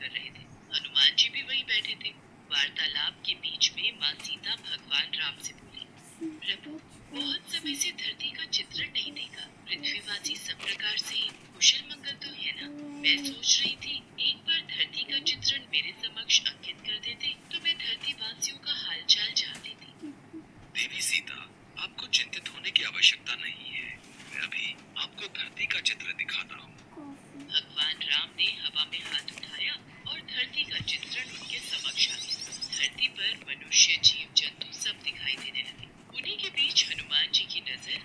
कर रहे थे। हनुमान जी भी वहीं बैठे थे। वार्तालाप के बीच में माँ सीता भगवान राम से बोली, प्रभु, बहुत समय से धरती का चित्रण नहीं देखा। पृथ्वीवासी सब प्रकार से कुशल मंगल तो है ना? मैं सोच रही थी एक बार धरती का चित्रण मेरे समक्ष अंकित कर देते तो मैं धरती वासियों का हालचाल जान लेती। देवी सीता, आपको चिंतित होने की आवश्यकता नहीं है। मैं अभी आपको धरती का चित्र दिखाता हूँ। भगवान राम ने हवा में हाथ उठाया और धरती का चित्रण उनके समक्ष आ गया। धरती पर मनुष्य, जीव जंतु सब दिखाई देने लगे। उन्हीं के बीच हनुमान जी की नजर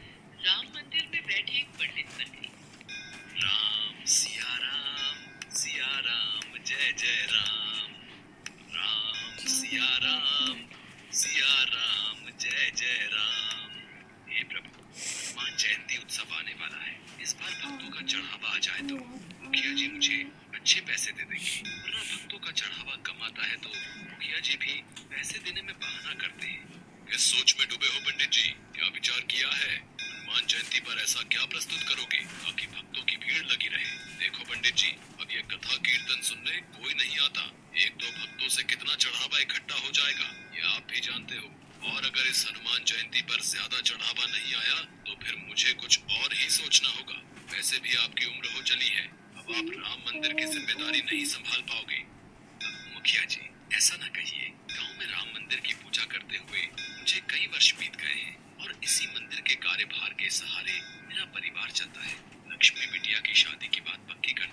राम मंदिर में बैठे एक पंडित पर गई। राम सिया राम, जय जय राम। राम सिया राम, जय जय राम। हे प्रभु, हनुमान जयंती उत्सव आने वाला है। इस बार भक्तों का चढ़ावा आ जाए तो मुखिया जी मुझे अच्छे पैसे दे देंगे, वरना भक्तों का चढ़ावा कम आता है तो मुखिया जी भी पैसे देने में बहाना करते हैं। किस सोच में डूबे हो पंडित जी? क्या विचार किया है? हनुमान जयंती पर ऐसा क्या प्रस्तुत करोगे ताकि भक्तों की भीड़ लगी रहे? देखो पंडित जी, अब ये कथा कीर्तन सुनने कोई नहीं आता। एक दो भक्तों से कितना चढ़ावा इकट्ठा हो जाएगा ये आप भी जानते हो। और अगर इस हनुमान जयंती पर ज्यादा चढ़ावा नहीं आया तो फिर मुझे कुछ और ही सोचना होगा। वैसे भी आपकी उम्र हो चली है, अब आप राम मंदिर की जिम्मेदारी नहीं संभाल पाओगे। मुखिया जी, ऐसा ना कहिए। गांव में राम मंदिर की पूजा करते हुए मुझे कई वर्ष बीत गए हैं और इसी मंदिर के कार्यभार के सहारे मेरा परिवार चलता है। लक्ष्मी बिटिया की शादी की बात पक्की कर